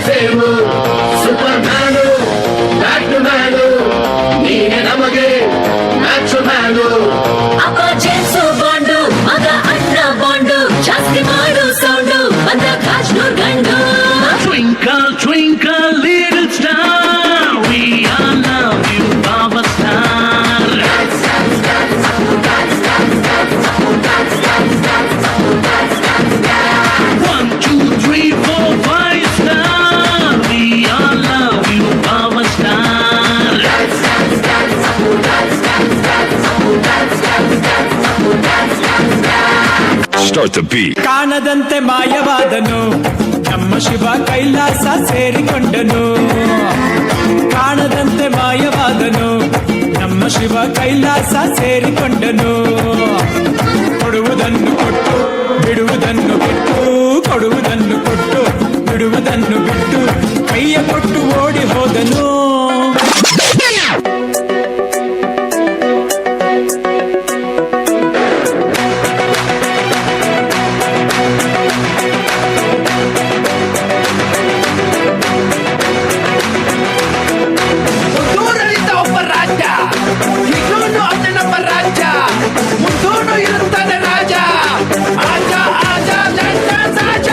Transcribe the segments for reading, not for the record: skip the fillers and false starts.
ಸೇವು super man bat man ನೀನೆ ನಮಗೆ match man ಅಪ್ಪ ಜೇಮ್ಸು ಬಾಂಡು ಮಗ ಅಣ್ಣ ಬಾಂಡು ಜಾಸ್ತಿ ಮಾಡು ಸೌಂಡು ಬಂದ ಕಾಶ್ನೂರ್ ಗಂಡು Twinkle, twinkle, little star, we all love you, Baba Star. One, two, three, four, five star, we all love you, Baba Star. Start the beat. ಕಾಣದಂತೆ ಮಾಯವಾದನು ನಮ್ಮ ಶಿವ ಕೈಲಾಸ ಸೇರಿಕೊಂಡನು ಕಾಣದಂತೆ ಮಾಯವಾದನು ನಮ್ಮ ಶಿವ ಕೈಲಾಸ ಸೇರಿಕೊಂಡನು ಕೊಡುವುದನ್ನು ಕೊಟ್ಟು ಬಿಡುವುದನ್ನು ಬಿಟ್ಟು ಕೊಡುವುದನ್ನು ಕೊಟ್ಟು ಬಿಡುವುದನ್ನು ಬಿಟ್ಟು ಕೈಯ ಕೊಟ್ಟು ಓಡಿ ಹೋದನು ಮುಂದೂರಲಿದ್ದ ಒಬ್ಬ ರಾಜ ಇನ್ನೂನು ಅದನ್ನೊಬ್ಬ ರಾಜ ಮುಂದೂನು ಇರುತ್ತಾನೆ ರಾಜ ಆಜ ಆಜ ಲಂಡನ್ ರಾಜ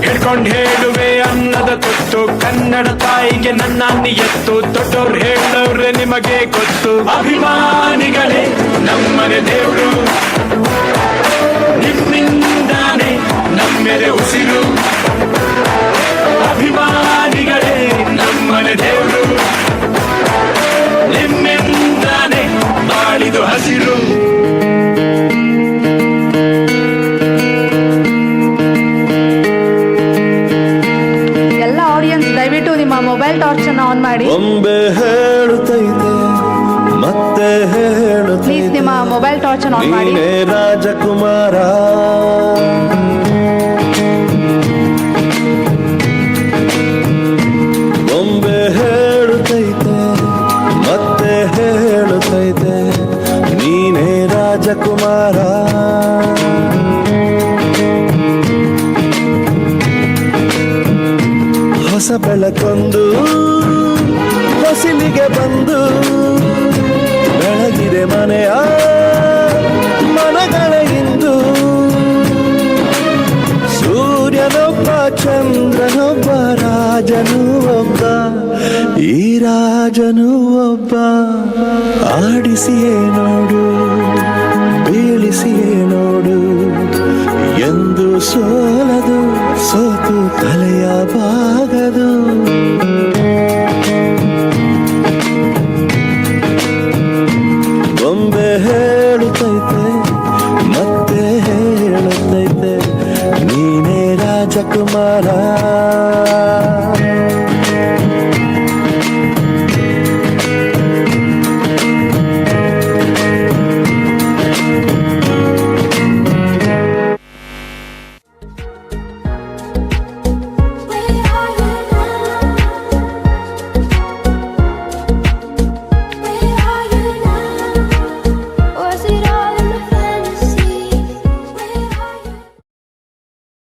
ಹಿಡ್ಕೊಂಡು ಹೇಳುವೆ ಅನ್ನದ ತುತ್ತು ಕನ್ನಡ ತಾಯಿಗೆ ನನ್ನ ನಿಯತ್ತು ದೊಡ್ಡವ್ರು ಹೇಳವ್ರೆ ನಿಮಗೆ ಗೊತ್ತು ಅಭಿಮಾನಿಗಳೇ ನಮ್ಮನೆ ದೇವ್ರು ನಿಮ್ಮಿಂದಾನೆ ನಮ್ಮೆದೆ ಉಸಿರು ಅಭಿಮಾನಿಗಳೇ ನಮ್ಮನೆ ದೇವ್ರು ನಿಮ್ಮಿಂದಾನೆ ಬಾಳಿದು ಹಸಿರು ಎಲ್ಲ ಆಡಿಯನ್ಸ್ ದಯವಿಟ್ಟು ನಿಮ್ಮ ಮೊಬೈಲ್ ಟಾರ್ಚ್ ಅನ್ನು ಆನ್ ಮಾಡಿ ಒಮ್ಮೆ ಹೇಳುತ್ತೈತೆ ಮತ್ತೆ ಪ್ಲೀಸ್ ಹೇಳುತ್ತೈತೆ ನಿಮ್ಮ ಮೊಬೈಲ್ ಟಾರ್ಚ್ ಅನ್ನು ಆನ್ ಮಾಡಿ ನೀನೇ ರಾಜಕುಮಾರ ಒಮ್ಮೆ ಹೇಳುತ್ತೈತೆ ಮತ್ತೆ ಹೇಳುತ್ತೈತೆ ನೀನೇ ರಾಜಕುಮಾರ ಹೊಸ ಬೆಳಕೊಂದು ಹೊಸಿಲಿಗೆ ಬಂದು ಬೆಳಗಿದೆ ಮನೆಯ ಮನಗಳ ಇಂದು ಸೂರ್ಯನೊಬ್ಬ ಚಂದ್ರನೊಬ್ಬ ರಾಜನು ಒಬ್ಬ ಈ ರಾಜನು ಒಬ್ಬ ಆಡಿಸಿಯೇ ನೋಡು ಬೀಳಿಸಿಯೇ ನೋಡು ಎಂದು ಸೋಲದು ಸೋತು ತಲೆಯ ಬಾಗದು ಬೊಂಬೆ ಹೇಳುತ್ತೈತೆ ಮತ್ತೆ ಹೇಳುತ್ತೈತೆ ನೀನೇ ರಾಜಕುಮಾರ